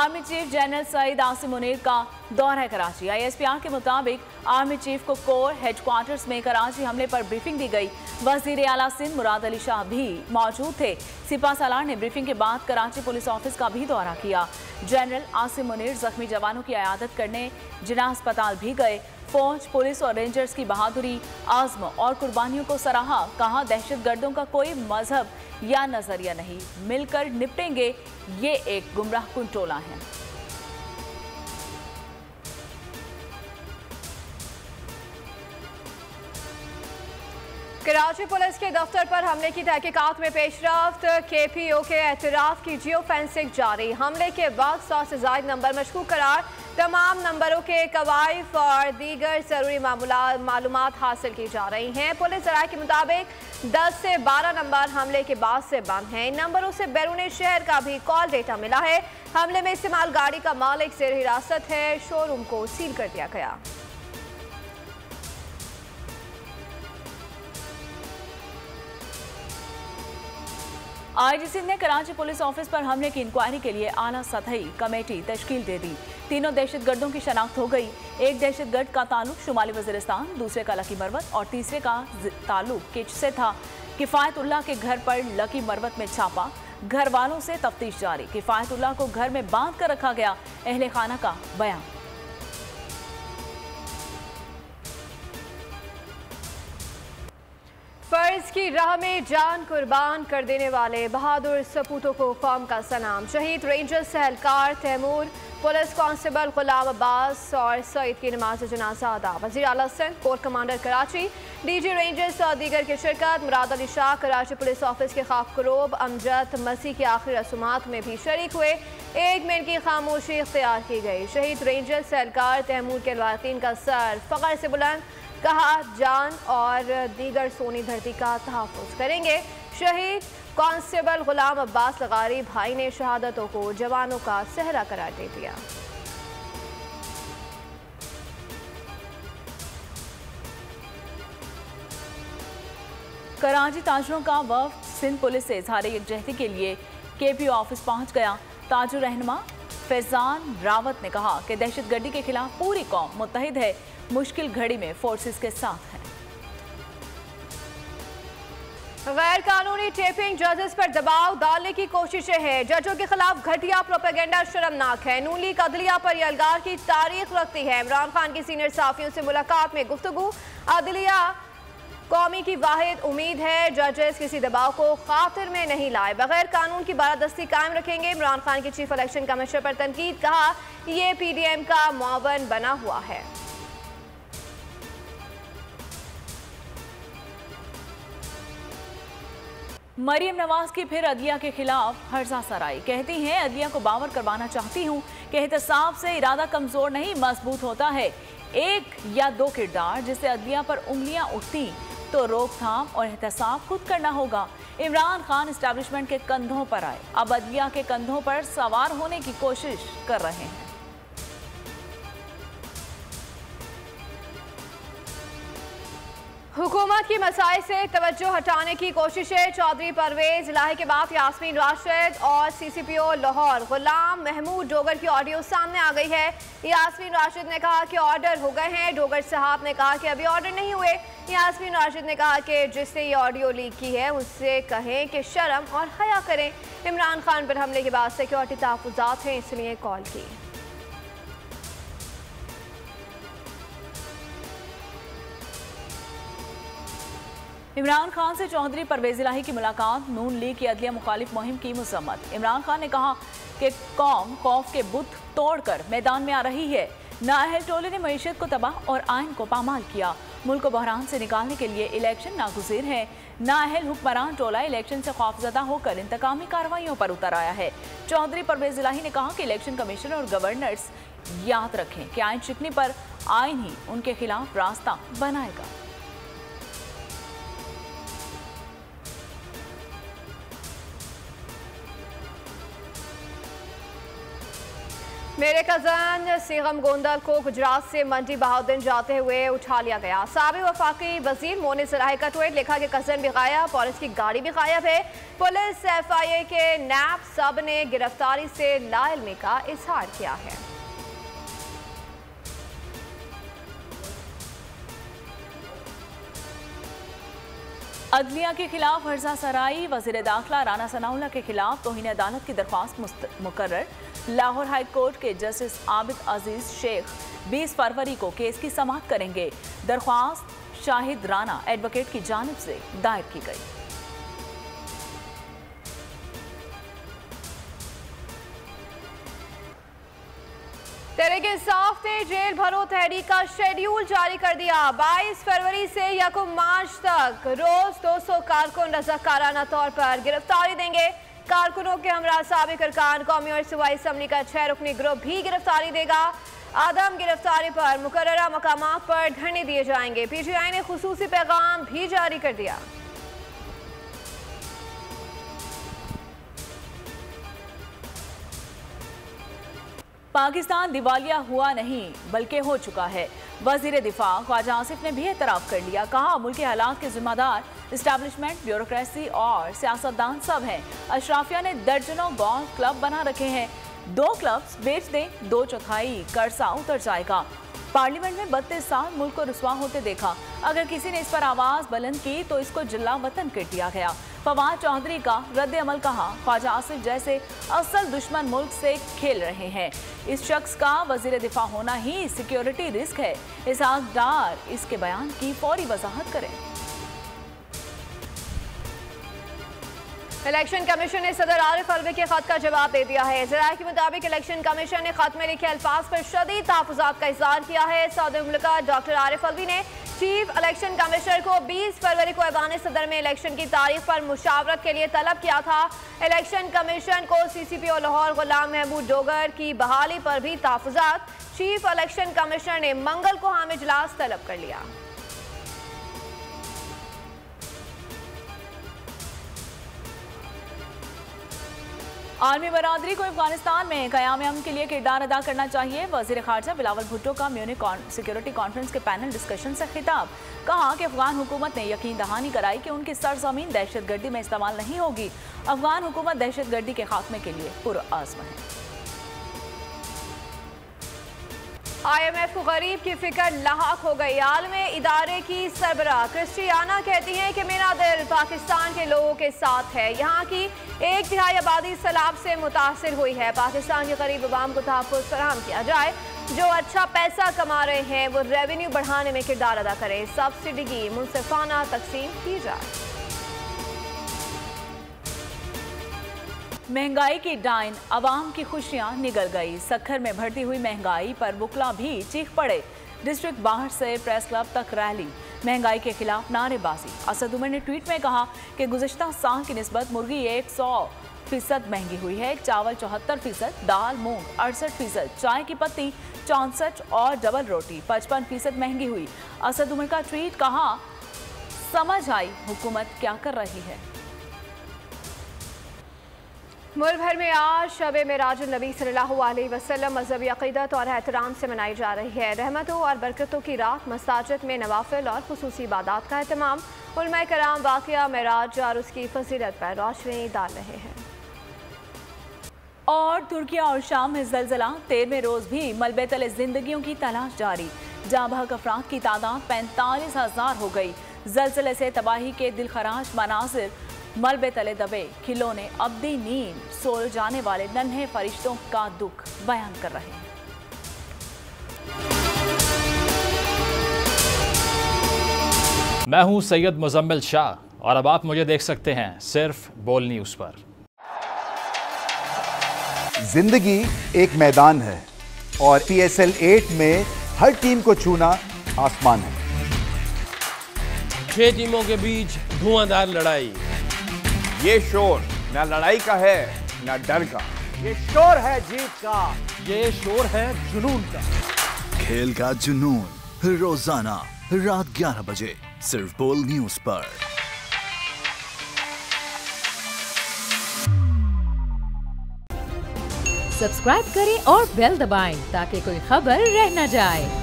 Army chief general Syed Asim Munir का दौरा है कराची। ISPR के मुताबिक आर्मी चीफ को कोर हेडक्वार्टर्स में कराची हमले पर ब्रीफिंग दी गई। वजीर आला सिंध मुराद अली शाह भी मौजूद थे। सिपा सालार ने ब्रीफिंग के बाद कराची पुलिस ऑफिस का भी दौरा किया। जनरल आसिम मुनीर जख्मी जवानों की इयादत करने जिना अस्पताल भी गए। फौज, पुलिस और रेंजर्स की बहादुरी, आज़्म और कुर्बानियों को सराहा। कहा, दहशतगर्दों का कोई मजहब या नजरिया नहीं, मिलकर निपटेंगे। ये एक गुमराहकुन टोला है। कराची पुलिस के दफ्तर पर हमले की तहकीकात में पेशरफ्त। KPO के एतराफ की जियो फेंसिंग जारी। हमले के बाद 100 से ज्यादा नंबर मशकूक करार। तमाम नंबरों के कवायफ और दीगर जरूरी मालूमात हासिल की जा रही हैं। पुलिस जराये के मुताबिक 10 से 12 नंबर हमले के बाद से बंद हैं। इन नंबरों से बैरून शहर का भी कॉल डेटा मिला है। हमले में इस्तेमाल गाड़ी का मालिक जेर हिरासत है। शोरूम को सील कर दिया गया। IG सिंध ने कराची पुलिस ऑफिस पर हमले की इंक्वायरी के लिए आला सतही कमेटी तश्कील दे दी। तीनों दहशतगर्दों की शनाख्त हो गई। एक दहशतगर्द का ताल्लुक शुमाली वजीरिस्तान, दूसरे का लकी मरवत और तीसरे का ताल्लुक किच से था। किफायतुल्लाह के घर पर लकी मरवत में छापा, घर वालों से तफ्तीश जारी। किफायतुल्लाह को घर में बांध कर रखा गया। अहले खाना का बयान। फर्ज की राह में जान कुर्बान कर देने वाले बहादुर सपूतों को कौम का सलाम। शहीद रेंजर सहलकार तैमूर, पुलिस कांस्टेबल गुलाम अब्बास और सईद की नमाज जनाजा अदा। वज़ीर आला Sindh, corps commander Karachi, DG rangers और दीगर की शिरकत। मुराद अली शाह कराची पुलिस ऑफिस के खाफकरोब अमजद मसीह की आखिरी रसूमात में भी शरीक हुए। 1 मिनट की खामोशी इख्तियार की गई। शहीद रेंजर सहलकार तैमूर के लवाकिन का सर फख्र से बुलंद, कहा, जान और दीगर सोनी धरती का तहफ़्फ़ुज़ करेंगे। शहीद कांस्टेबल गुलाम अब्बास लगारी भाई ने शहादतों को जवानों का सहरा करार दे दिया। कराची ताजरों का वफ़द सिंध पुलिस से इज़हार यकजहती के लिए KPO ऑफिस पहुंच गया। ताजर रहनुमा फैजान रावत ने कहा कि दहशतगर्दी के खिलाफ पूरी कौम मुत्तहिद है, मुश्किल घड़ी में फोर्सेस के साथ है। गैर कानूनी टेपिंग जजेस पर दबाव डालने की कोशिशें हैं। जजों के खिलाफ घटिया प्रोपेगेंडा शर्मनाक है। नून लीग अदलिया पर यलगार की तारीख रखती है। इमरान खान की सीनियर साफियों से मुलाकात में गुफ्तगू। अदलिया कौमी की वाहिद उम्मीद है, जजेस किसी दबाव को खातिर में नहीं लाए, बगैर कानून की बारादस्ती कायम रखेंगे। इमरान खान की चीफ इलेक्शन कमिश्नर पर तनकीद, कहा ये PDM का मुआवन बना हुआ है। मरियम नवाज की फिर अदलिया के खिलाफ हर्जा सराई। कहती हैं, अदलिया को बावर करवाना चाहती हूँ कि एहतसाब से इरादा कमजोर नहीं मजबूत होता है। 1 या 2 किरदार जिससे अदलिया पर उंगलियां उठती तो रोकथाम और एहतसाब खुद करना होगा। इमरान खान एस्टैब्लिशमेंट के कंधों पर आए, अब अदलिया के कंधों पर सवार होने की कोशिश कर रहे हैं। हुकूमत की मसाइल से तवज्जो हटाने की कोशिशें। चौधरी परवेज इलाही के बाद यास्मीन राशिद और CCPO लाहौर गुलाम महमूद डोगर की ऑडियो सामने आ गई है। यास्मीन राशिद ने कहा कि ऑर्डर हो गए हैं। डोगर साहब ने कहा कि अभी ऑर्डर नहीं हुए। यास्मीन राशिद ने कहा कि जिससे ये ऑडियो लीक की है उससे कहें कि शर्म और हया करें। इमरान खान पर हमले के बाद सिक्योरिटी तहफ़्फ़ुज़ात हैं, इसलिए कॉल की। इमरान खान से चौधरी परवेज इलाही की मुलाकात। नून लीग की अदलिया मुखालिफ मुहिम की मजम्मत। इमरान खान ने कहा कि कौम खौफ के बुत तोड़कर मैदान में आ रही है। नाअहल टोले ने मईशत को तबाह और आइन को पामाल किया। मुल्क को बहरान से निकालने के लिए इलेक्शन नागुज़ीर है। नाअहल हुक्मरान टोला इलेक्शन से खौफजदा होकर इंतकामी कार्रवाइयों पर उतर आया है। चौधरी परवेज इलाही ने कहा कि इलेक्शन कमिश्नर और गवर्नर्स याद रखें कि आइन शिकनी पर आइन ही उनके खिलाफ रास्ता बनाएगा। मेरे कजन सीगम गोंदल को गुजरात से मंडी बहाउद्दीन जाते हुए उठा लिया गया। साबिक वफाकी वजीर मोनी सराय का ट्वीट लिखा कि कजन भी गायब और इसकी गाड़ी भी गायब है। पुलिस FIA के नैब सब ने गिरफ्तारी से लाइलमी का इजहार किया है। अदलिया के खिलाफ हर्जा सराई, वजीर दाखिला राना सनाउल्लाह के खिलाफ तौहीन अदालत की दरख्वास्त मुकर्रर। लाहौर हाई कोर्ट के जस्टिस आबिद अजीज शेख 20 फरवरी को केस की समाअत करेंगे। दरख्वास्त शाहिद राना एडवोकेट की जानिब से दायर की गई। तहरीक इंसाफ ने जेल भरो तहरीक का शेड्यूल जारी कर दिया। 22 फरवरी से 1 मार्च तक रोज 200 कारकुन रज़ाकाराना तौर पर गिरफ्तारी देंगे। कारकुनों के हमरा साबिक अरकान कौमी और सूबाई असम्बली का 6 रुकनी ग्रुप भी गिरफ्तारी देगा। आदम गिरफ्तारी पर मुकर्ररा मकामात पर धरने दिए जाएंगे। PTI ने खुसूसी पैगाम भी जारी कर दिया। पाकिस्तान दिवालिया हुआ नहीं बल्कि हो चुका है। वजीर दिफा ख्वाजा आसिफ ने भी एतराफ़ कर लिया। कहा मुल्क के हालात के जिम्मेदार इस्टेब्लिशमेंट, ब्यूरोक्रेसी और सियासतदान सब हैं। अशराफिया ने दर्जनों गोल्फ क्लब बना रखे हैं। 2 क्लब्स बेच दें, 2/4 कर्जा उतर जाएगा। पार्लियामेंट में 32 साल मुल्क को रुसवा होते देखा। अगर किसी ने इस पर आवाज बुलंद की तो इसको जिला वतन कर दिया गया। फवाद चौधरी का रद्द अमल कहा, ख्वाजा आसिफ जैसे असल दुश्मन मुल्क से खेल रहे हैं। इस शख्स का वजीर दिफा होना ही सिक्योरिटी रिस्क है। इसहाक डार इसके बयान की फौरी वजाहत करें। इलेक्शन कमीशन ने सदर आरिफ अलवी के खत का जवाब दे दिया है। ज़राए के मुताबिक इलेक्शन कमीशन ने खत में लिखे अल्फाज पर शदीद तहफ़्फ़ुज़ात का इज़हार किया है। सदर मुल्क डॉक्टर आरिफ अलवी ने चीफ इलेक्शन कमिश्नर को 20 फरवरी को ऐवान सदर में इलेक्शन की तारीख पर मुशावरत के लिए तलब किया था। इलेक्शन कमीशन को CCPO लाहौर गुलाम महमूद डोगर की बहाली पर भी तहफ़्फ़ुज़ात चीफ इलेक्शन कमिश्नर ने मंगल को हाम इजलास तलब कर लिया। आर्मी बरादरी को अफगानिस्तान में क़याम अमन के लिए किरदार अदा करना चाहिए। वज़ीर ख़ारजा बिलावल भुट्टो का म्यूनिक सिक्योरिटी कॉन्फ्रेंस के पैनल डिस्कशन से खिताब। कहा कि अफगान हुकूमत ने यकीन दहानी कराई कि उनकी सरजमीन दहशतगर्दी में इस्तेमाल नहीं होगी। अफगान हुकूमत दहशतगर्दी के खात्मे के लिए पुरअज़्म है। IMF को गरीब की फिक्र लाहक हो गई। आलमी इदारे की सरबराह क्रिस्टियाना कहती हैं कि मेरा दिल पाकिस्तान के लोगों के साथ है। यहाँ की 1/3 आबादी सैलाब से मुतासिर हुई है। पाकिस्तान के गरीब अवाम को तहफ़्फ़ुज़ फराहम किया जाए। जो अच्छा पैसा कमा रहे हैं वो रेवेन्यू बढ़ाने में किरदार अदा करें। सब्सिडी की मुनसिफाना तकसीम की जाए। महंगाई की डाइन, अवाम की खुशियां निगल गई। सक्खर में बढ़ती हुई महंगाई पर वुकला भी चीख पड़े। डिस्ट्रिक्ट बाहर से प्रेस क्लब तक रैली, महंगाई के खिलाफ नारेबाजी। असद उमर ने ट्वीट में कहा कि गुज़िश्ता साल की निस्बत मुर्गी 100% महंगी हुई है। चावल 74%, दाल मूंग 68%, चाय की पत्ती 64% और डबल रोटी 55% महंगी हुई। असद उमर का ट्वीट, कहा समझ आई हुकूमत क्या कर रही है। मुल्क भर में आज शब मेराज नबी सल्लल्लाहु अलैहि वसल्लम मजहबी अक़ीदत और एहतराम से मनाई जा रही है। रहमतों और बरकतों की रात, मसाजिद में नवाफिल और खुसूसी इबादत का एहतमाम। उलमाए कराम वाक़या मेराज और उसकी फजीलत पर रोशनी डाल रहे हैं। और तुर्किया और शाम में ज़लज़ला, 13वें रोज़ भी मलबे तले जिंदगियों की तलाश जारी। जाँ बहक अफराद की तादाद 45,000 हो गई। ज़लज़ले से तबाही के दिलखराश मनाजिर, मलबे तले दबे खिलौने, अब्दी नींद सो जाने वाले नन्हे फरिश्तों का दुख बयान कर रहे हैं। मैं हूं सैयद मुजम्मिल शाह और अब आप मुझे देख सकते हैं सिर्फ बोल न्यूज़ पर। जिंदगी एक मैदान है और PSL 8 में हर टीम को छूना आसमान है। 6 टीमों के बीच धुआंधार लड़ाई। ये शोर ना लड़ाई का है ना डर का, ये शोर है जीत का, ये शोर है जुनून का। खेल का जुनून रोजाना रात 11 बजे सिर्फ बोल न्यूज पर। सब्सक्राइब करें और बेल दबाएं ताकि कोई खबर रह न जाए।